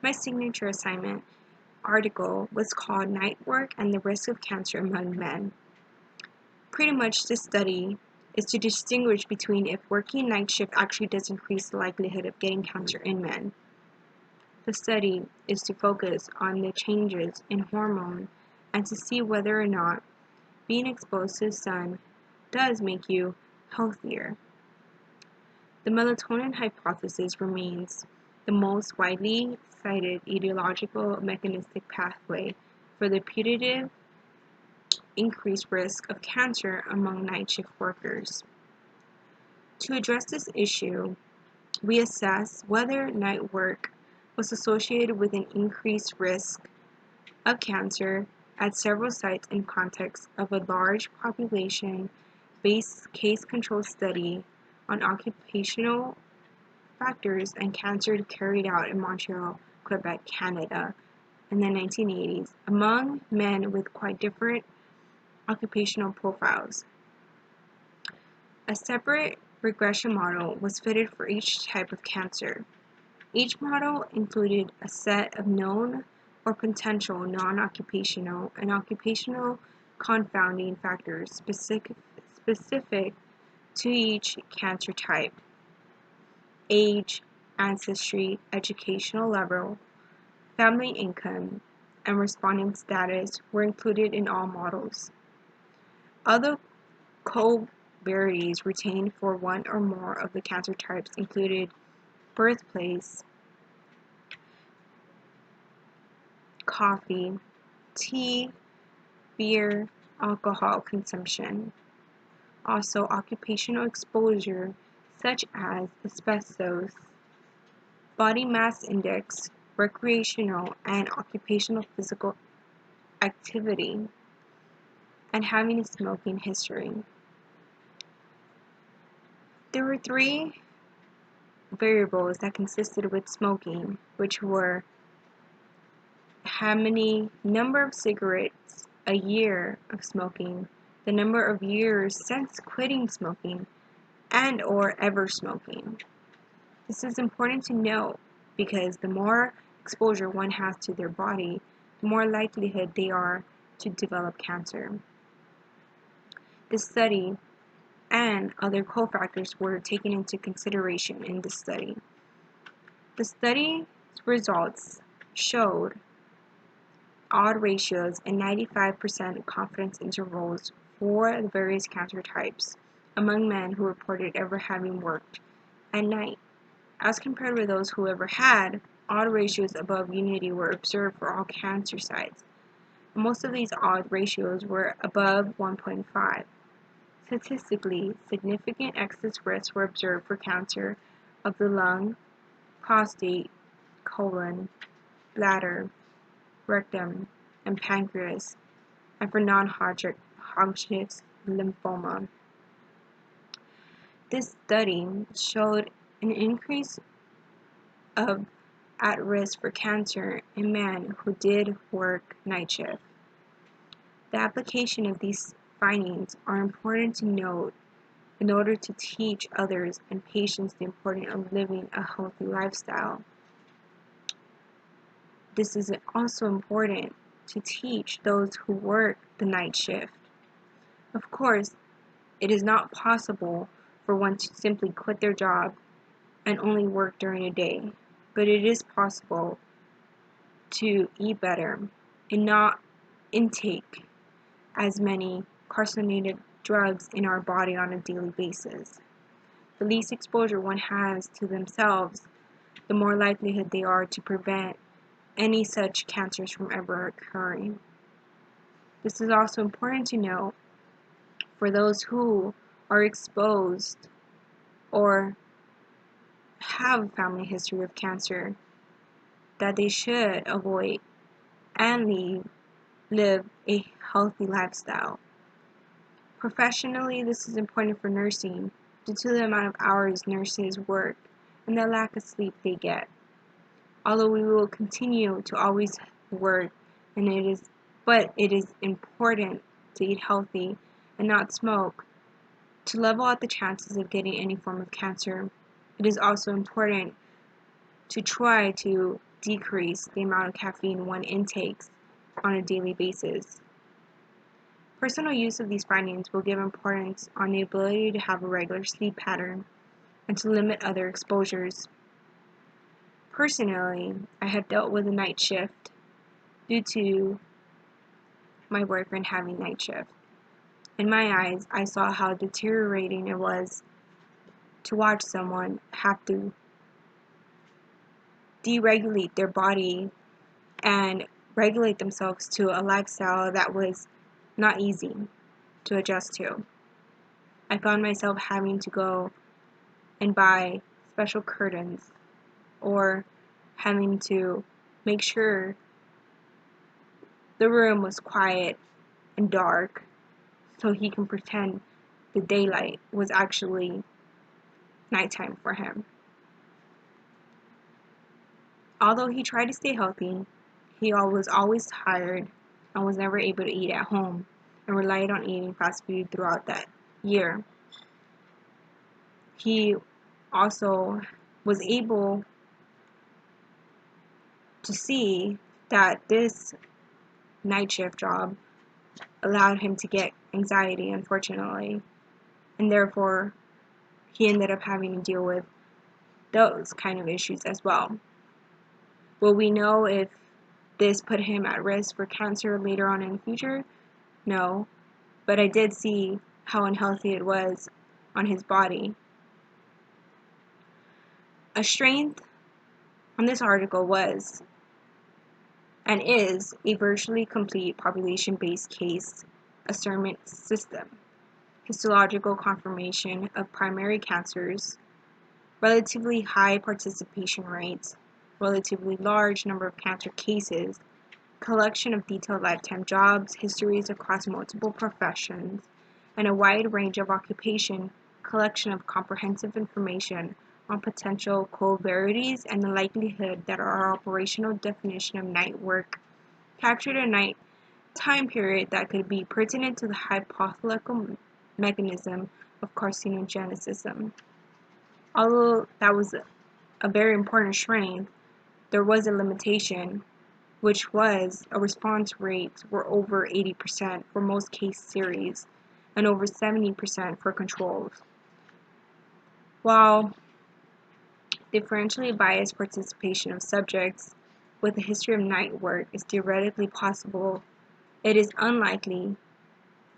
My signature assignment article was called Night Work and the Risk of Cancer Among Men. Pretty much this study is to distinguish between if working night shift actually does increase the likelihood of getting cancer in men. The study is to focus on the changes in hormone and to see whether or not being exposed to the sun does make you healthier. The melatonin hypothesis remains the most widely cited etiological mechanistic pathway for the putative increased risk of cancer among night shift workers. To address this issue, we assess whether night work was associated with an increased risk of cancer at several sites in context of a large population-based case-control study on occupational factors and cancer carried out in Montreal, Quebec, Canada in the 1980s among men with quite different occupational profiles. A separate regression model was fitted for each type of cancer. Each model included a set of known or potential non-occupational and occupational confounding factors specific to each cancer type. Age, ancestry, educational level, family income, and responding status were included in all models. Other covariates retained for one or more of the cancer types included birthplace, coffee, tea, beer, alcohol consumption. Also, occupational exposure such as asbestos, body mass index, recreational and occupational physical activity, and having a smoking history. There were three variables that consisted with smoking, which were how many number of cigarettes a year of smoking, the number of years since quitting smoking, and or ever smoking. This is important to note because the more exposure one has to their body, the more likelihood they are to develop cancer. This study and other cofactors were taken into consideration in this study. The study's results showed odd ratios and 95% confidence intervals for the various cancer types among men who reported ever having worked at night, as compared with those who ever had. Odd ratios above unity were observed for all cancer sites. Most of these odd ratios were above 1.5. Statistically significant excess risks were observed for cancer of the lung, prostate, colon, bladder, rectum, and pancreas, and for non-Hodgkin's lymphoma. This study showed an increase of at risk for cancer in men who did work night shift. The application of these findings are important to note in order to teach others and patients the importance of living a healthy lifestyle. This is also important to teach those who work the night shift. Of course, it is not possible for one to simply quit their job and only work during the day, but it is possible to eat better and not intake as many carcinogen drugs in our body on a daily basis. The least exposure one has to themselves, the more likelihood they are to prevent any such cancers from ever occurring. This is also important to know for those who are exposed or have a family history of cancer, that they should avoid and live a healthy lifestyle. Professionally, this is important for nursing due to the amount of hours nurses work and the lack of sleep they get. Although we will continue to always work, but it is important to eat healthy and not smoke to level out the chances of getting any form of cancer. It is also important to try to decrease the amount of caffeine one intakes on a daily basis. Personal use of these findings will give importance on the ability to have a regular sleep pattern and to limit other exposures. Personally, I have dealt with a night shift due to my boyfriend having night shift. In my eyes, I saw how deteriorating it was to watch someone have to deregulate their body and regulate themselves to a lifestyle that was not easy to adjust to. I found myself having to go and buy special curtains or having to make sure the room was quiet and dark so he can pretend the daylight was actually nighttime for him. Although he tried to stay healthy, he was always tired and was never able to eat at home and relied on eating fast food throughout that year. He also was able to see that this night shift job allowed him to get anxiety, unfortunately, and therefore he ended up having to deal with those kind of issues as well. Will we know if this put him at risk for cancer later on in the future? No, but I did see how unhealthy it was on his body. A strength on this article was and is a virtually complete population-based case assessment system, histological confirmation of primary cancers, relatively high participation rates, relatively large number of cancer cases, collection of detailed lifetime jobs, histories across multiple professions, and a wide range of occupation, collection of comprehensive information on potential covariates and the likelihood that our operational definition of night work captured a night time period that could be pertinent to the hypothetical mechanism of carcinogenesis. Although that was a very important strength, there was a limitation, which was a response rates were over 80% for most case series and over 70% for controls. While differentially biased participation of subjects with a history of night work is theoretically possible, it is unlikely,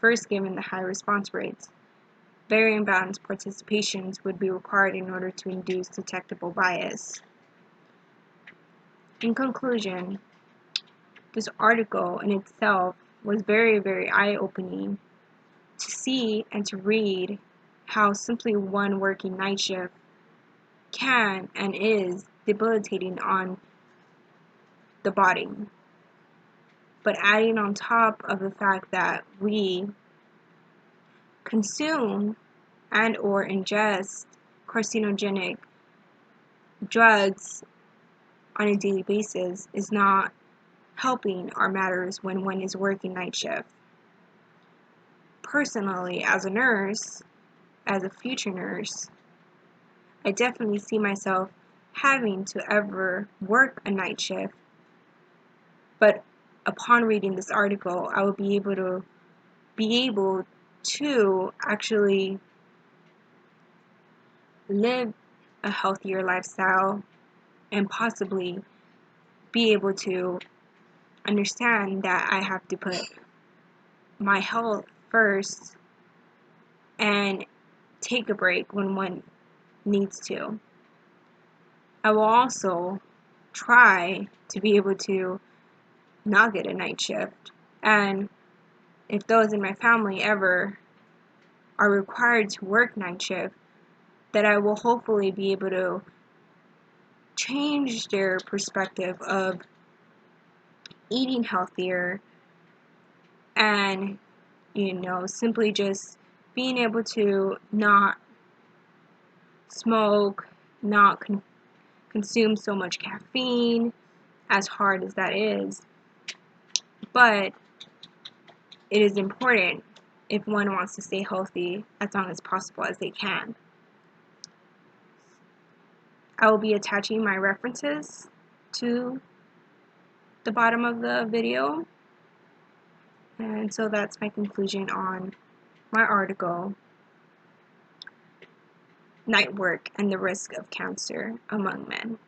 first given the high response rates. Very imbalanced participations would be required in order to induce detectable bias. In conclusion, this article in itself was very, very eye-opening to see and to read how simply one working night shift can and is debilitating on the body. But adding on top of the fact that we consume and or ingest carcinogenic drugs on a daily basis is not helping our matters when one is working night shift. Personally, as a nurse, as a future nurse, I definitely see myself having to ever work a night shift, but upon reading this article, I will be able to actually live a healthier lifestyle and possibly be able to understand that I have to put my health first and take a break when one needs to. I will also try to be able to not get a night shift, and if those in my family ever are required to work night shift, that I will hopefully be able to change their perspective of eating healthier and simply just being able to not smoke, not consume so much caffeine, as hard as that is. But it is important if one wants to stay healthy as long as possible as they can. I will be attaching my references to the bottom of the video. And so that's my conclusion on my article, Night Work and the Risk of Cancer Among Men.